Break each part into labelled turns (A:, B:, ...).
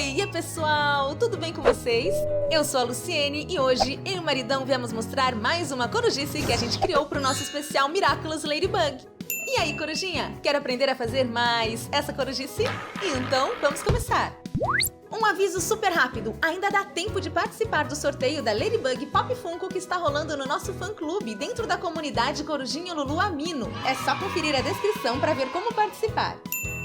A: Oi pessoal, tudo bem com vocês? Eu sou a Luciene e hoje eu e o maridão viemos mostrar mais uma corujice que a gente criou para o nosso especial Miraculous Ladybug. E aí, corujinha, quer aprender a fazer mais essa corujice? Então, vamos começar! Um aviso super rápido, ainda dá tempo de participar do sorteio da Ladybug Pop Funko que está rolando no nosso fã-clube dentro da comunidade Corujinha Lulu Amino. É só conferir a descrição para ver como participar.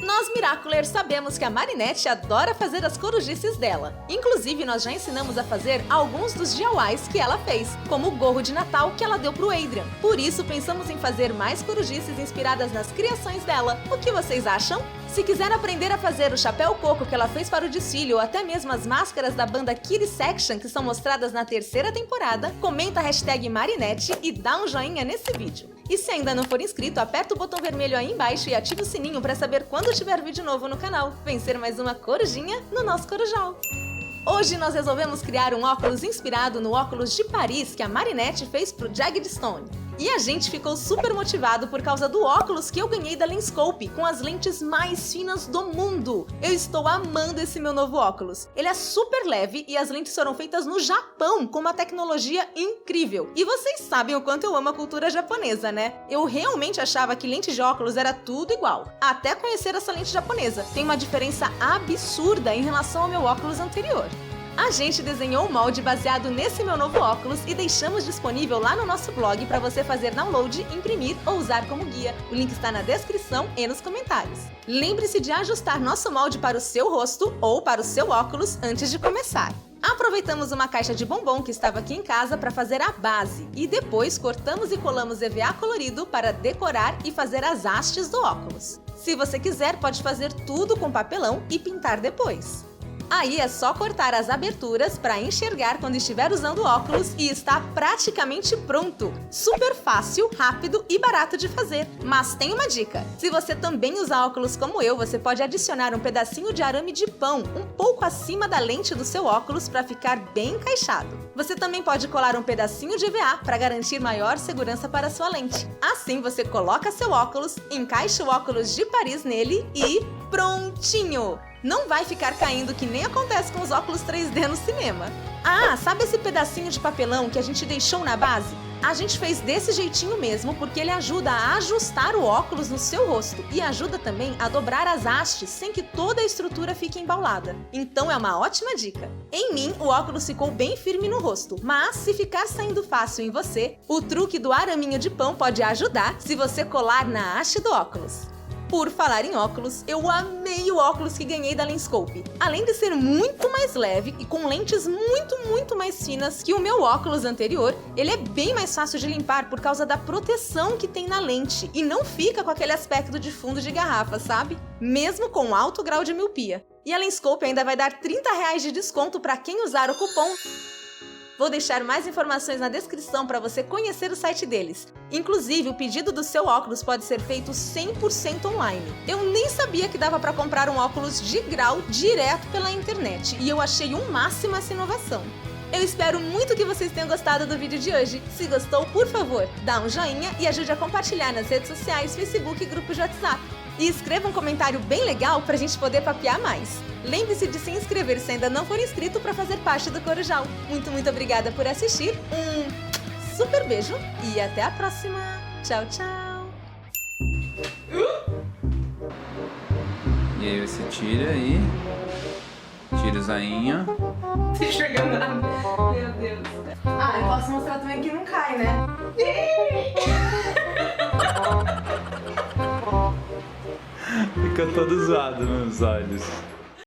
A: Nós Miraculers sabemos que a Marinette adora fazer as corujices dela. Inclusive, nós já ensinamos a fazer alguns dos DIYs que ela fez, como o gorro de Natal que ela deu pro Adrian. Por isso, pensamos em fazer mais corujices inspiradas nas criações dela. O que vocês acham? Se quiser aprender a fazer o chapéu coco que ela fez para o desfile ou até mesmo as máscaras da banda Kitty Section que são mostradas na terceira temporada, comenta a hashtag Marinette e dá um joinha nesse vídeo. E se ainda não for inscrito, aperta o botão vermelho aí embaixo e ativa o sininho para saber quando tiver vídeo novo no canal. Vencer mais uma corujinha no nosso corujal. Hoje nós resolvemos criar um óculos inspirado no óculos de Paris que a Marinette fez pro Jagged Stone. E a gente ficou super motivado por causa do óculos que eu ganhei da Lenscope, com as lentes mais finas do mundo. Eu estou amando esse meu novo óculos. Ele é super leve e as lentes foram feitas no Japão, com uma tecnologia incrível. E vocês sabem o quanto eu amo a cultura japonesa, né? Eu realmente achava que lente de óculos era tudo igual. Até conhecer essa lente japonesa. Tem uma diferença absurda em relação ao meu óculos anterior. A gente desenhou o molde baseado nesse meu novo óculos e deixamos disponível lá no nosso blog para você fazer download, imprimir ou usar como guia. O link está na descrição e nos comentários. Lembre-se de ajustar nosso molde para o seu rosto ou para o seu óculos antes de começar. Aproveitamos uma caixa de bombom que estava aqui em casa para fazer a base e depois cortamos e colamos EVA colorido para decorar e fazer as hastes do óculos. Se você quiser, pode fazer tudo com papelão e pintar depois. Aí é só cortar as aberturas para enxergar quando estiver usando óculos e está praticamente pronto. Super fácil, rápido e barato de fazer. Mas tem uma dica: se você também usa óculos como eu, você pode adicionar um pedacinho de arame de pão um pouco acima da lente do seu óculos para ficar bem encaixado. Você também pode colar um pedacinho de EVA para garantir maior segurança para sua lente. Assim você coloca seu óculos, encaixa o óculos de Paris nele e prontinho! Não vai ficar caindo que nem acontece com os óculos 3D no cinema. Ah, sabe esse pedacinho de papelão que a gente deixou na base? A gente fez desse jeitinho mesmo porque ele ajuda a ajustar o óculos no seu rosto e ajuda também a dobrar as hastes sem que toda a estrutura fique embaulada. Então é uma ótima dica. Em mim, o óculos ficou bem firme no rosto, mas se ficar saindo fácil em você, o truque do araminho de pão pode ajudar se você colar na haste do óculos. Por falar em óculos, eu amei o óculos que ganhei da Lenscope. Além de ser muito mais leve e com lentes muito mais finas que o meu óculos anterior, ele é bem mais fácil de limpar por causa da proteção que tem na lente e não fica com aquele aspecto de fundo de garrafa, sabe? Mesmo com alto grau de miopia. E a Lenscope ainda vai dar R$30 de desconto para quem usar o cupom. Vou deixar mais informações na descrição para você conhecer o site deles. Inclusive, o pedido do seu óculos pode ser feito 100% online. Eu nem sabia que dava para comprar um óculos de grau direto pela internet e eu achei um máximo essa inovação. Eu espero muito que vocês tenham gostado do vídeo de hoje. Se gostou, por favor, dá um joinha e ajude a compartilhar nas redes sociais, Facebook e grupos de WhatsApp. E escreva um comentário bem legal pra gente poder papear mais. Lembre-se de se inscrever se ainda não for inscrito para fazer parte do Corujal. Muito obrigada por assistir. Um super beijo e até a próxima. Tchau, tchau.
B: E aí você tira aí. Tira o zainho.
A: Não tô enxergando nada. Meu Deus. Ah, eu posso mostrar também que não cai, né?
B: Fica todo zoado nos olhos.